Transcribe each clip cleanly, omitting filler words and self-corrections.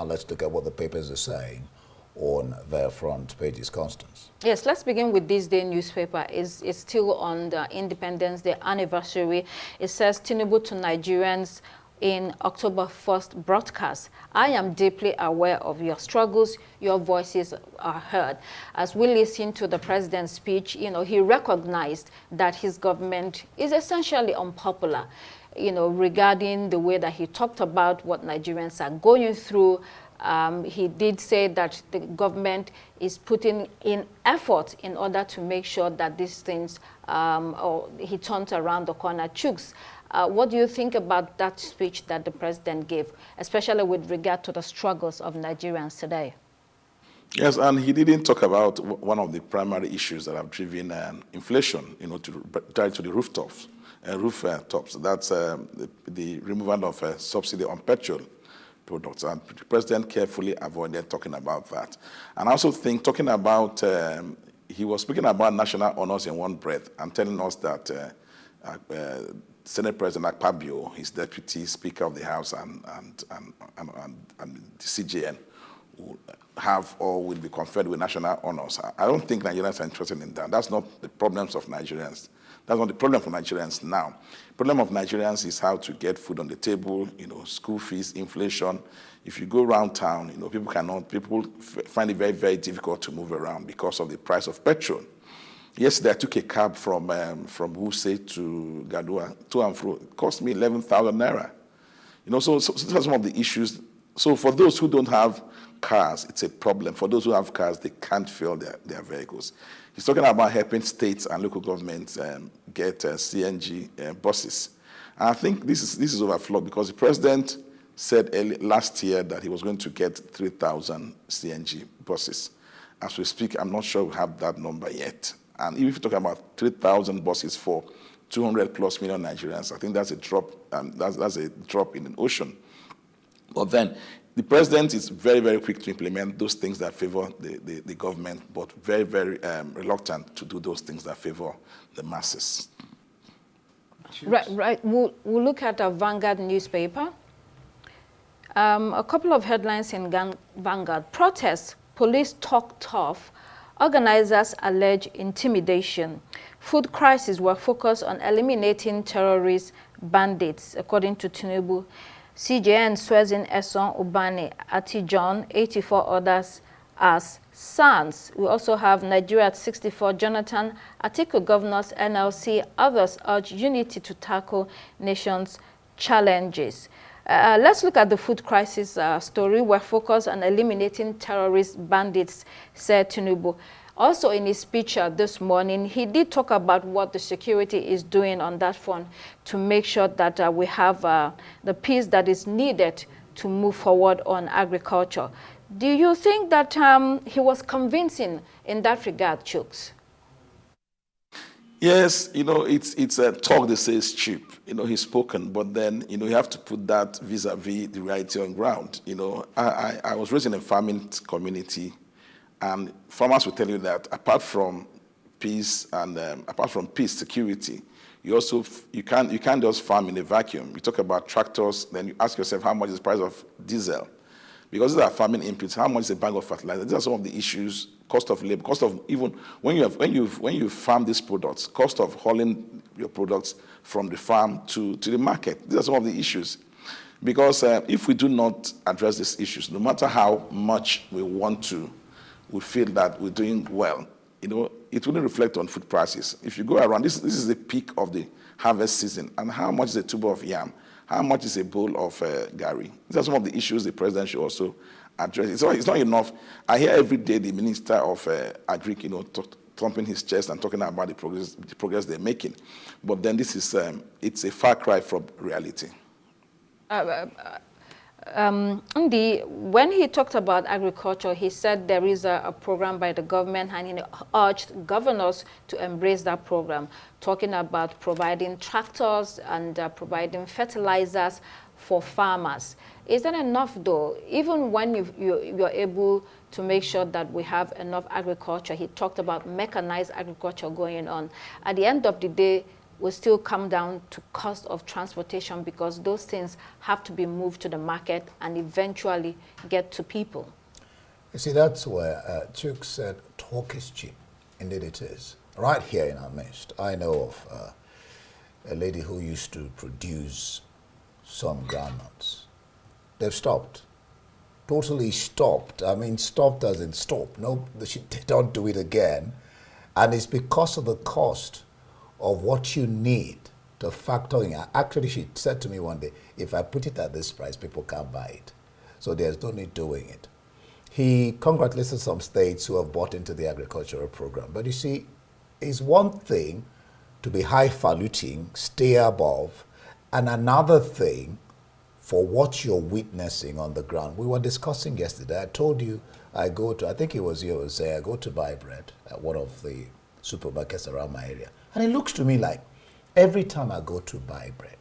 Now let's look at what the papers are saying on their front pages. Constance. Yes, let's begin with this day newspaper. It's still on the Independence Day anniversary. It says, Tinubu to Nigerians in October 1st broadcast. I am deeply aware of your struggles. Your voices are heard. As we listen to the president's speech, he recognized that his government is essentially unpopular, regarding the way that he talked about what Nigerians are going through. He did say that the government is putting in effort in order to make sure that these things, or he turns around the corner. Chooks, what do you think about that speech that the president gave, especially with regard to the struggles of Nigerians today? Yes, and he didn't talk about one of the primary issues that have driven inflation, to the rooftops. That's the removal of subsidy on petrol products, and the president carefully avoided talking about that. And I also think he was speaking about national honors in one breath and telling us that Senate President Akpabio, his deputy Speaker of the House, and the CJN will have or will be conferred with national honors. I don't think Nigerians are interested in that. That's not the problems of Nigerians. That's not the problem for Nigerians now. The problem of Nigerians is how to get food on the table, school fees, inflation. If you go around town, people find it very, very difficult to move around because of the price of petrol. Yesterday, I took a cab from Wuse to Gadua, to and fro. It cost me 11,000 naira. So that's some of the issues. So for those who don't have cars, it's a problem. For those who have cars, they can't fill their vehicles. He's talking about helping states and local governments get CNG buses. And I think this is overflowed because the president said last year that he was going to get 3,000 CNG buses. As we speak, I'm not sure we have that number yet. And if you're talking about 3,000 buses for 200 plus million Nigerians, I think that's a drop. That's a drop in the ocean. But then the president is very, very quick to implement those things that favor the government, but very, very reluctant to do those things that favor the masses. Right. We'll look at a Vanguard newspaper. A couple of headlines in Vanguard. Protests, police talk tough. Organizers allege intimidation. Food crisis were focused on eliminating terrorist bandits, according to Tinubu. CJN swears in Esson, Ubani, Atijon, 84 others as SANS. We also have Nigeria at 64, Jonathan, Atiku governors, NLC, others urge unity to tackle nation's challenges. Let's look at the food crisis story. We're focused on eliminating terrorist bandits, said Tinubu. Also in his speech this morning, he did talk about what the security is doing on that front to make sure that we have the peace that is needed to move forward on agriculture. Do you think that he was convincing in that regard, Chooks? Yes, it's a talk they say is cheap. He's spoken, but then, you have to put that vis-a-vis the reality on ground. I was raised in a farming community, and farmers will tell you that apart from peace and security, you can't just farm in a vacuum. You talk about tractors, then you ask yourself how much is the price of diesel, because these are farming inputs. How much is a bag of fertilizer? These are some of the issues. Cost of labor, cost of even when you farm these products, cost of hauling your products from the farm to the market. These are some of the issues. Because if we do not address these issues, no matter how much we want to, we feel that we're doing well. It wouldn't reflect on food prices. If you go around, this is the peak of the harvest season. And how much is a tuber of yam? How much is a bowl of gari? These are some of the issues the president should also address. It's not enough. I hear every day the Minister of Agri, thumping his chest and talking about the progress they're making. But then this is, it's a far cry from reality. When he talked about agriculture, he said there is a program by the government, and he urged governors to embrace that program, talking about providing tractors and providing fertilizers for farmers. Is that enough, though? Even when you're able to make sure that we have enough agriculture, he talked about mechanized agriculture going on. At the end of the day, will still come down to cost of transportation because those things have to be moved to the market and eventually get to people. You see, that's where Chuk said talk is cheap. Indeed it is. Right here in our midst, I know of a lady who used to produce some groundnuts. They've stopped. Totally stopped. I mean, stopped as in stop. No, they don't do it again. And it's because of the cost of what you need to factor in. Actually, she said to me one day, if I put it at this price, people can't buy it. So there's no need doing it. He congratulated some states who have bought into the agricultural program. But you see, it's one thing to be highfalutin, stay above, and another thing for what you're witnessing on the ground. We were discussing yesterday. I told you I think it was you who was saying, I go to buy bread at one of the supermarkets around my area. And it looks to me like every time I go to buy bread,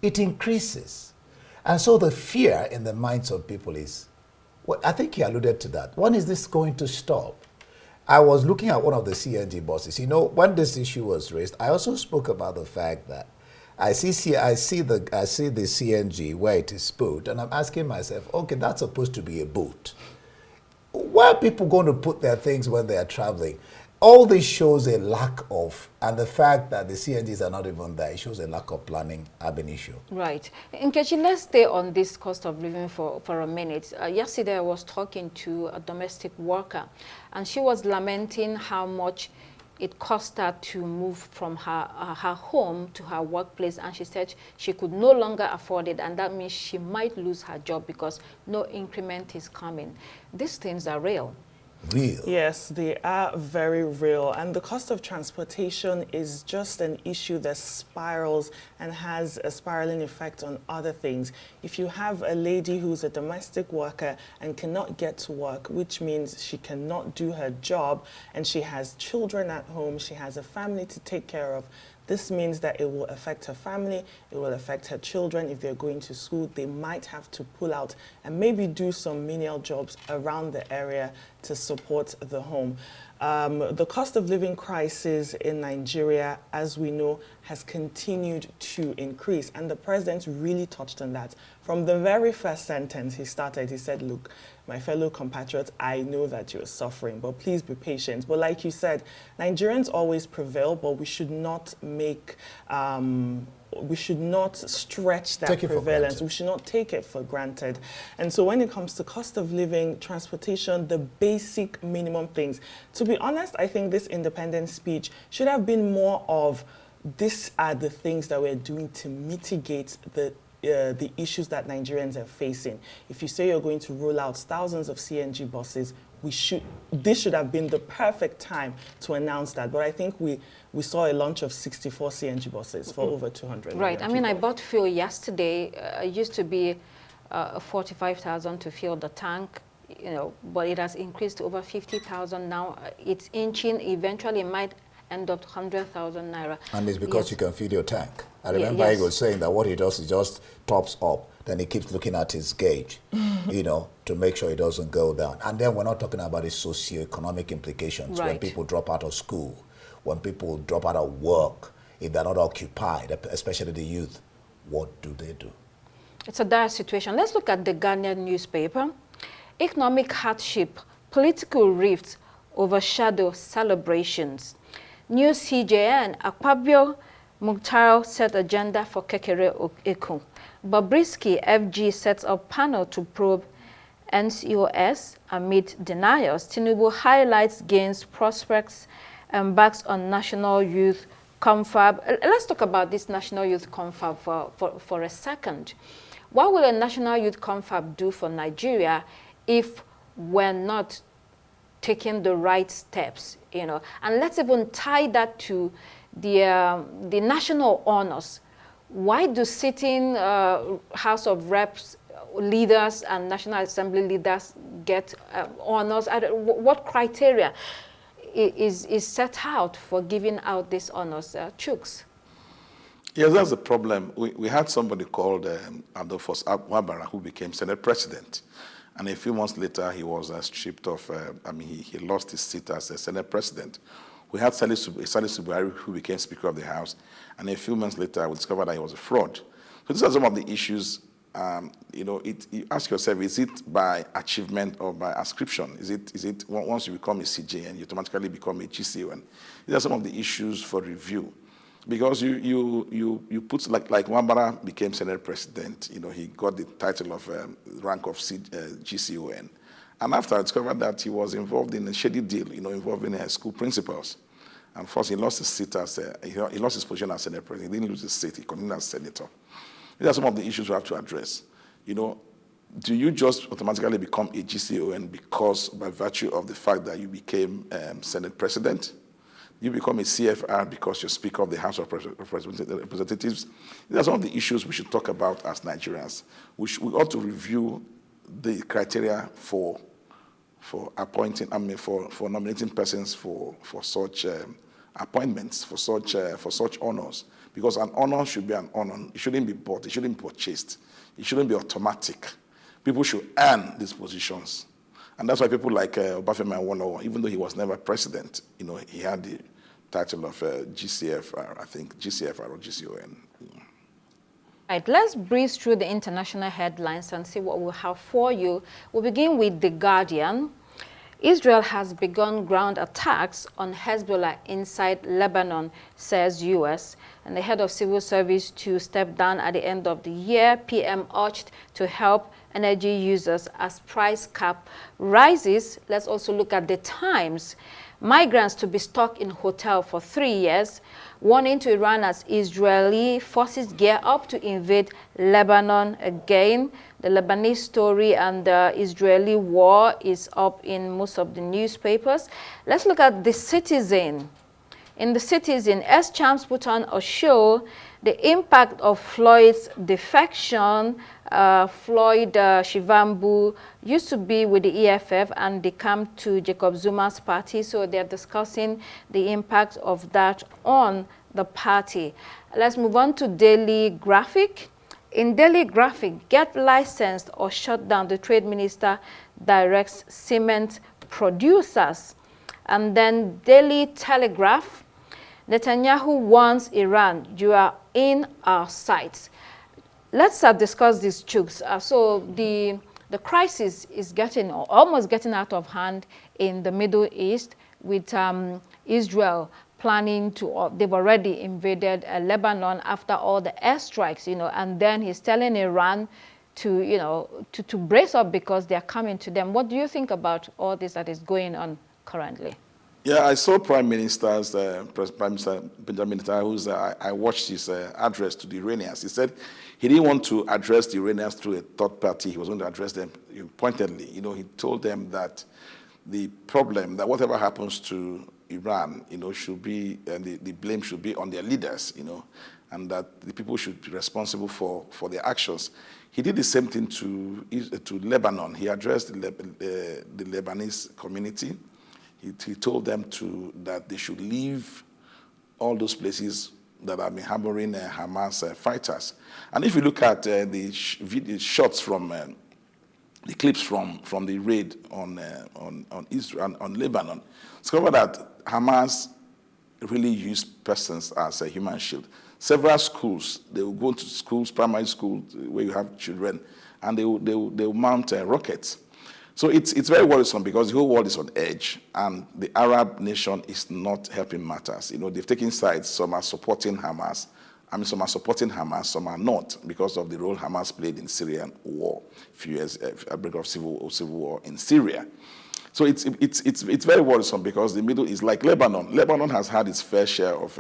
it increases. And so the fear in the minds of people is, well, I think he alluded to that. When is this going to stop? I was looking at one of the CNG buses. You know, when this issue was raised, I also spoke about the fact that I see the CNG where it is put, and I'm asking myself, okay, that's supposed to be a boat. Where are people going to put their things when they are traveling? All this shows a lack of, and the fact that the CNGs are not even there, it shows a lack of planning ab initio. Right. Nkechi, let's stay on this cost of living for a minute. Yesterday, I was talking to a domestic worker, and she was lamenting how much it cost her to move from her home to her workplace, and she said she could no longer afford it, and that means she might lose her job because no increment is coming. These things are real. Real. Yes, they are very real. And the cost of transportation is just an issue that spirals and has a spiraling effect on other things. If you have a lady who's a domestic worker and cannot get to work, which means she cannot do her job, and she has children at home, she has a family to take care of, this means that it will affect her family, it will affect her children. If they're going to school, they might have to pull out and maybe do some menial jobs around the area to support the home. The cost of living crisis in Nigeria, as we know, has continued to increase. And the president really touched on that. From the very first sentence he started, he said, look, my fellow compatriots, I know that you're suffering, but please be patient. But like you said, Nigerians always prevail, but we should not make, we should not stretch that prevalence. We should not take it for granted. And so when it comes to cost of living, transportation, the basic minimum things, to be honest, I think this independence speech should have been more of, these are the things that we're doing to mitigate the issues that Nigerians are facing. If you say you're going to roll out thousands of CNG buses, this should have been the perfect time to announce that. But I think we saw a launch of 64 CNG buses for over 200 Right. I mean, people. I bought fuel yesterday. It used to be 45,000 to fill the tank, you know, but it has increased to over 50,000 now. It's inching. Eventually, it might end up 100,000 naira. And it's because Yes. you can fill your tank. I remember yes. he was saying that what he does is just tops up, then he keeps looking at his gauge, you know, to make sure it doesn't go down. And then we're not talking about the socio-economic implications when Right. people drop out of school, when people drop out of work, if they're not occupied, especially the youth. What do they do? It's a dire situation. Let's look at the Ghanaian newspaper. Economic hardship, political rifts overshadow celebrations. New CJN, Akpabio Mukhtar set agenda for Kekere Eku. Bobrisky FG sets up panel to probe NCOS amid denials. Tinubu highlights gains, prospects, and backs on National Youth Confab. Let's talk about this National Youth Confab for a second. What will a National Youth Confab do for Nigeria if we're not taking the right steps, you know? And let's even tie that to the national honors. Why do sitting House of Reps leaders and National Assembly leaders get honors? What criteria is set out for giving out these honors? Chuks? Yes, that's the problem. We had somebody called Adolphus Wabara who became Senate President. And a few months later, he was stripped of, he lost his seat as a Senate President. We had Salisu Buhari, who became Speaker of the House, and a few months later, we discovered that he was a fraud. So these are some of the issues. You ask yourself: is it by achievement or by ascription? Is it once you become a CJN, you automatically become a GCON? These are some of the issues for review, because you put like Wambara became Senate President. He got the title of rank of GCON. And after I discovered that he was involved in a shady deal, involving school principals. And first, he lost his seat he lost his position as Senate President. He didn't lose his seat. He continued as Senator. These are some of the issues we have to address. Do you just automatically become a GCON because by virtue of the fact that you became Senate President? You become a CFR because you're Speaker of the House of Representatives? These are some of the issues we should talk about as Nigerians. We ought to review the criteria for appointing, for nominating persons for such appointments, for such honors. Because an honor should be an honor. It shouldn't be bought. It shouldn't be purchased. It shouldn't be automatic. People should earn these positions. And that's why people like Obafemi Awolowo, even though he was never president, he had the title of GCFR, I think, GCFR or GCON. Right, let's breeze through the international headlines and see what we'll have for you. We'll begin with The Guardian. Israel has begun ground attacks on Hezbollah inside Lebanon, says U.S. And the head of civil service to step down at the end of the year. PM urged to help energy users as price cap rises. Let's also look at The Times. Migrants to be stuck in hotel for 3 years. Warning to Iran as Israeli forces gear up to invade Lebanon again. The Lebanese story and the Israeli war is up in most of the newspapers. Let's look at The Citizen. In The Citizen, S-Champs put on a show, the impact of Floyd's defection. Floyd Shivambu used to be with the EFF and they come to Jacob Zuma's party, so they're discussing the impact of that on the party. Let's move on to Daily Graphic. In Daily Graphic, get licensed or shut down, the trade minister directs cement producers. And then Daily Telegraph, Netanyahu warns Iran, you are in our sights. Let's discuss these chooks. So the crisis is almost getting out of hand in the Middle East, with Israel planning to, they've already invaded Lebanon after all the airstrikes, and then he's telling Iran to brace up because they're coming to them. What do you think about all this that is going on currently? Yeah, I saw Prime Minister Benjamin Netanyahu's, I watched his address to the Iranians. He said he didn't want to address the Iranians through a third party. He was going to address them pointedly. He told them that the problem, that whatever happens to Iran, should be, and the blame should be on their leaders, and that the people should be responsible for their actions. He did the same thing to Lebanon. He addressed the Lebanese community. He told them that they should leave all those places that have been harboring Hamas fighters. And if you look at the shots from the clips from the raid on Israel, on Lebanon, discover that Hamas really used persons as a human shield. Several schools, they will go to schools, primary schools where you have children, and they will mount rockets. So it's very worrisome because the whole world is on edge, and the Arab nation is not helping matters. They've taken sides. Some are supporting Hamas. Some are supporting Hamas, some are not, because of the role Hamas played in Syrian war, a few years, a break of civil war in Syria. So it's very worrisome because the Middle East, like Lebanon. Lebanon has had its fair share of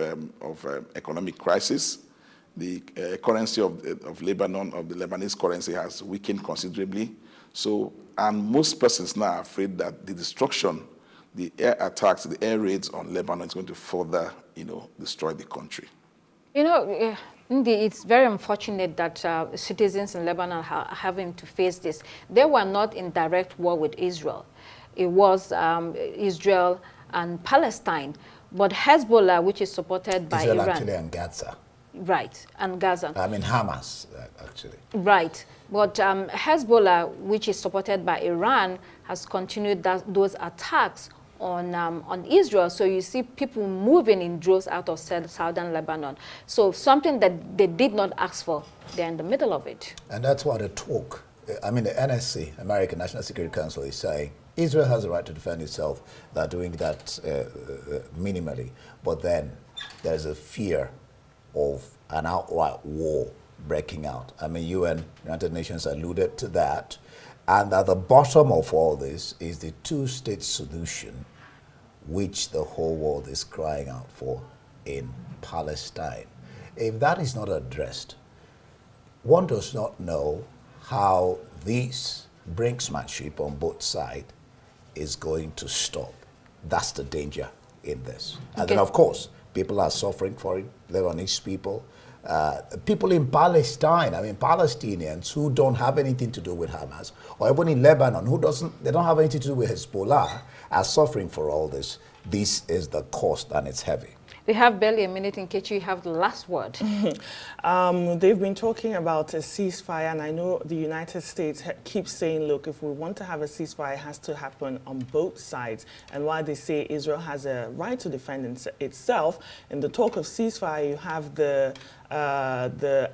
economic crisis. The currency of Lebanon, of the Lebanese currency, has weakened considerably. So, and most persons now are afraid that the destruction, the air attacks, the air raids on Lebanon is going to further, destroy the country. Indeed, it's very unfortunate that citizens in Lebanon are having to face this. They were not in direct war with Israel. It was Israel and Palestine. But Hezbollah, which is supported by Israel Iran. actually and Gaza. Right, and Gaza. I mean Hamas, actually. Right. But Hezbollah, which is supported by Iran, has continued those attacks on Israel. So you see people moving in droves out of southern Lebanon. So something that they did not ask for, they're in the middle of it. And that's what the talk, I mean, the NSC, American National Security Council, is saying Israel has the right to defend itself. They're doing that minimally. But then there's a fear of an outright war breaking out. I mean, United Nations alluded to that. And at the bottom of all this is the two-state solution, which the whole world is crying out for in Palestine. If that is not addressed, one does not know how this brinksmanship on both sides is going to stop. That's the danger in this. And then, of course, people are suffering for it, Lebanese people. People in Palestine, I mean, Palestinians who don't have anything to do with Hamas, or even in Lebanon, they don't have anything to do with Hezbollah, are suffering for all this. This is the cost, and it's heavy. We have barely a minute. In case you have the last word. They've been talking about a ceasefire, and I know the United States keeps saying, look, if we want to have a ceasefire, it has to happen on both sides. And while they say Israel has a right to defend itself, in the talk of ceasefire, you have the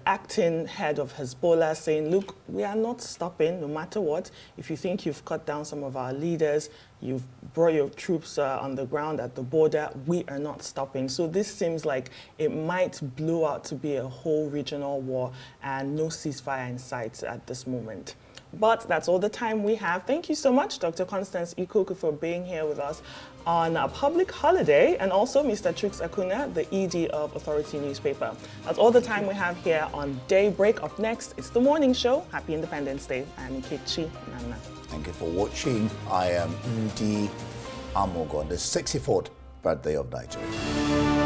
acting head of Hezbollah saying, look, we are not stopping no matter what. If you think you've cut down some of our leaders, you've brought your troops on the ground at the border, we are not stopping. So this seems like it might blow out to be a whole regional war, and no ceasefire in sight at this moment. But that's all the time we have. Thank you so much, Dr. Constance Ikoku, for being here with us on a public holiday, and also Mr. Chuks Akuna, the ED of Authority Newspaper. That's all the time we have here on Daybreak. Up next, it's the morning show. Happy Independence Day. I'm Kichi Nana. Thank you for watching. I am Ndi Amogon, the 64th birthday of Nigeria.